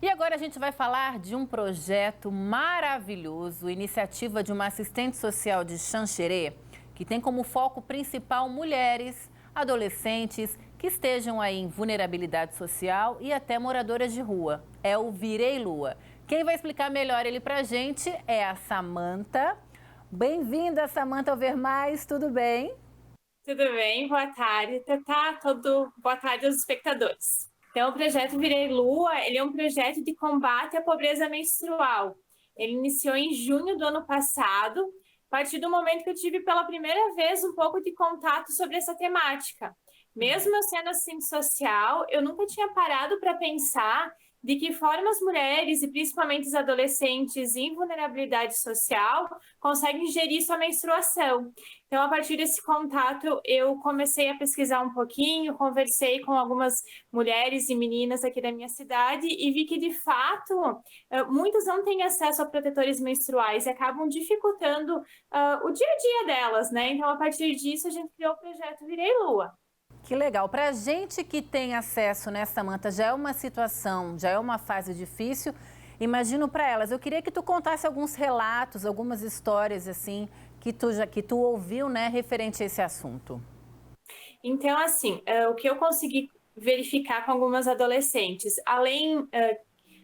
E agora a gente vai falar de um projeto maravilhoso, iniciativa de uma assistente social de Xanxerê, que tem como foco principal mulheres, adolescentes que estejam aí em vulnerabilidade social e até moradoras de rua. É o Virei Lua. Quem vai explicar melhor ele pra gente é a Samanta. Bem-vinda, Samanta Alvermais, tudo bem? Tudo bem? Boa tarde, Tatá. Boa tarde aos espectadores. Então, o projeto Virei Lua, ele é um projeto de combate à pobreza menstrual. Ele iniciou em junho do ano passado, a partir do momento que eu tive pela primeira vez um pouco de contato sobre essa temática. Mesmo eu sendo assistente social, eu nunca tinha parado para pensar de que forma as mulheres, e principalmente os adolescentes em vulnerabilidade social, conseguem gerir sua menstruação. Então, a partir desse contato, eu comecei a pesquisar um pouquinho, conversei com algumas mulheres e meninas aqui da minha cidade e vi que, de fato, muitas não têm acesso a protetores menstruais e acabam dificultando o dia a dia delas, né? Então, a partir disso, a gente criou o projeto Virei Lua. Que legal. Para a gente que tem acesso, né, Samanta, já é uma situação, já é uma fase difícil. Imagino para elas. Eu queria que tu contasse alguns relatos, algumas histórias assim que tu ouviu, né, referente a esse assunto. Então, assim, o que eu consegui verificar com algumas adolescentes, além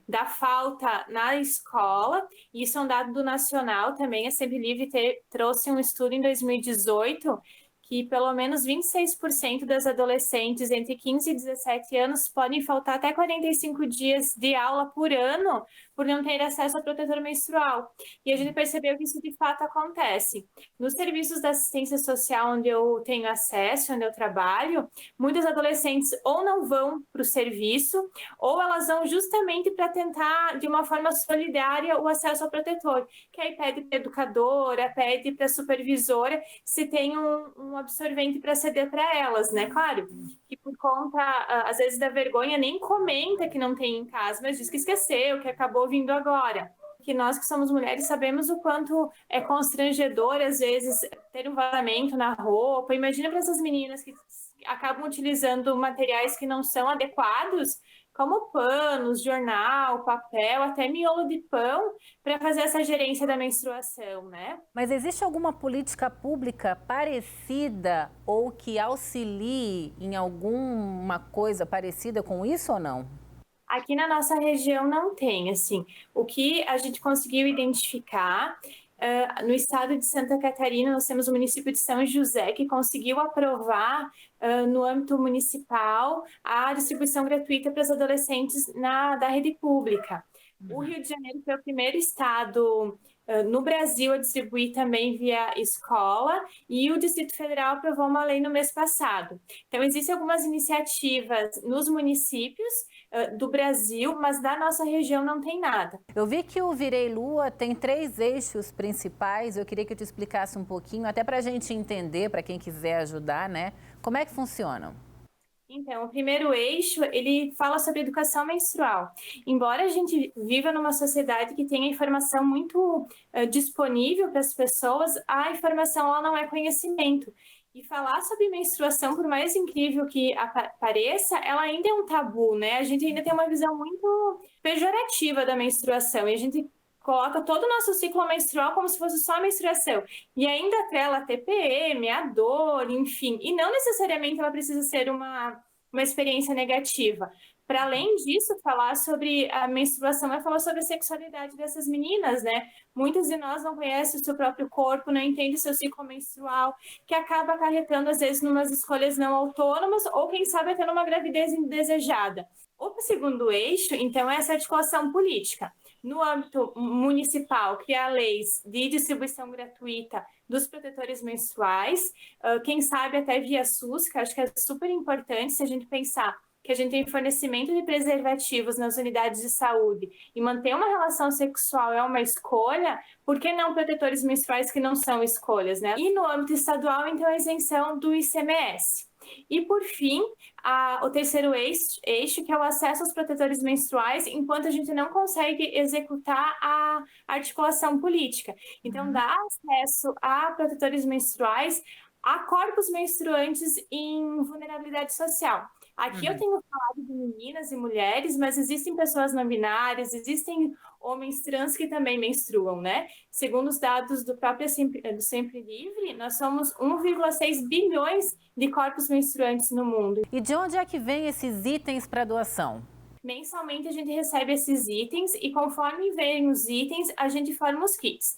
da falta na escola, isso é um dado do Nacional também, a Sempre Livre trouxe um estudo em 2018 que pelo menos 26% das adolescentes entre 15 e 17 anos podem faltar até 45 dias de aula por ano por não ter acesso ao protetor menstrual. E a gente percebeu que isso de fato acontece. Nos serviços da assistência social onde eu tenho acesso, onde eu trabalho, muitas adolescentes ou não vão para o serviço, ou elas vão justamente para tentar, de uma forma solidária, o acesso ao protetor, que aí pede para a educadora, pede para a supervisora se tem um absorvente para ceder para elas, né? Claro, que por conta, às vezes, da vergonha, nem comenta que não tem em casa, mas diz que esqueceu, que acabou vindo agora. Que nós que somos mulheres sabemos o quanto é constrangedor, às vezes, ter um vazamento na roupa. Imagina para essas meninas que acabam utilizando materiais que não são adequados, como panos, jornal, papel, até miolo de pão, para fazer essa gerência da menstruação, né? Mas existe alguma política pública parecida ou que auxilie em alguma coisa parecida com isso ou não? Aqui na nossa região não tem, assim, o que a gente conseguiu identificar, no estado de Santa Catarina, nós temos o município de São José, que conseguiu aprovar, no âmbito municipal, a distribuição gratuita para os adolescentes da rede pública. O Rio de Janeiro foi o primeiro estado no Brasil a distribuir também via escola, e o Distrito Federal aprovou uma lei no mês passado. Então, existem algumas iniciativas nos municípios do Brasil, mas da nossa região não tem nada. Eu vi que o Virei Lua tem 3 eixos principais. Eu queria que tu explicasse um pouquinho, até para a gente entender, para quem quiser ajudar, né? Como é que funcionam? Então, o primeiro eixo, ele fala sobre educação menstrual. Embora a gente viva numa sociedade que tenha informação muito disponível para as pessoas, a informação ela não é conhecimento. E falar sobre menstruação, por mais incrível que pareça, ela ainda é um tabu, né? A gente ainda tem uma visão muito pejorativa da menstruação. E a gente coloca todo o nosso ciclo menstrual como se fosse só a menstruação. E ainda atrela a TPM, a dor, enfim. E não necessariamente ela precisa ser uma experiência negativa. Para além disso, falar sobre a menstruação é falar sobre a sexualidade dessas meninas, né? Muitas de nós não conhecem o seu próprio corpo, não entendem o seu ciclo menstrual, que acaba acarretando, às vezes, numas escolhas não autônomas ou, quem sabe, até numa gravidez indesejada. O segundo eixo, então, é essa articulação política. No âmbito municipal, criar leis de distribuição gratuita dos protetores menstruais, quem sabe até via SUS, que acho que é super importante se a gente pensar que a gente tem fornecimento de preservativos nas unidades de saúde e manter uma relação sexual é uma escolha, por que não protetores menstruais que não são escolhas, né? E no âmbito estadual, então, a isenção do ICMS. E, por fim, o terceiro eixo, que é o acesso aos protetores menstruais, enquanto a gente não consegue executar a articulação política. Então, dá acesso a protetores menstruais a corpos menstruantes em vulnerabilidade social. Aqui eu tenho falado de meninas e mulheres, mas existem pessoas não binárias, existem homens trans que também menstruam, né? Segundo os dados do próprio do Sempre Livre, nós somos 1,6 bilhões de corpos menstruantes no mundo. E de onde é que vêm esses itens para doação? Mensalmente a gente recebe esses itens e conforme vêm os itens, a gente forma os kits.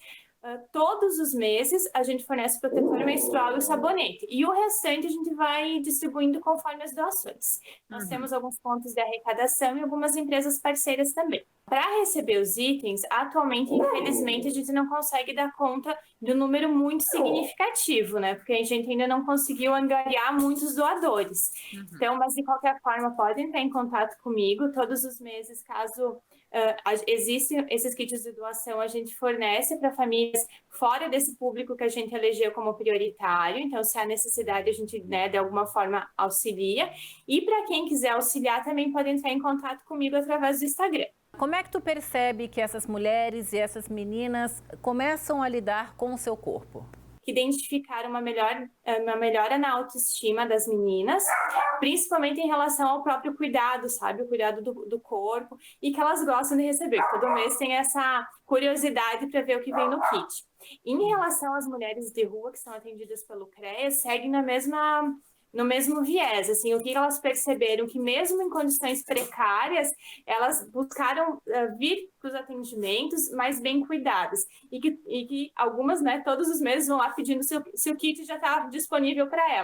Todos os meses a gente fornece protetor menstrual e o sabonete. E o restante a gente vai distribuindo conforme as doações. Nós temos alguns pontos de arrecadação e algumas empresas parceiras também. Para receber os itens, atualmente, infelizmente, a gente não consegue dar conta de um número muito significativo, né? Porque a gente ainda não conseguiu angariar muitos doadores. Então, mas de qualquer forma, podem entrar em contato comigo todos os meses, caso existem esses kits de doação, a gente fornece para famílias fora desse público que a gente elegeu como prioritário. Então, se há necessidade, a gente, né, de alguma forma auxilia. E para quem quiser auxiliar, também pode entrar em contato comigo através do Instagram. Como é que tu percebe que essas mulheres e essas meninas começam a lidar com o seu corpo? Identificar uma melhora na autoestima das meninas, principalmente em relação ao próprio cuidado, sabe? O cuidado do corpo, e que elas gostam de receber. Todo mês tem essa curiosidade para ver o que vem no kit. Em relação às mulheres de rua que são atendidas pelo CREA, seguem no mesmo viés, assim, o que elas perceberam que mesmo em condições precárias, elas buscaram vir para os atendimentos mais bem cuidadas, e que algumas, né, todos os meses vão lá pedindo se o kit já está disponível para elas.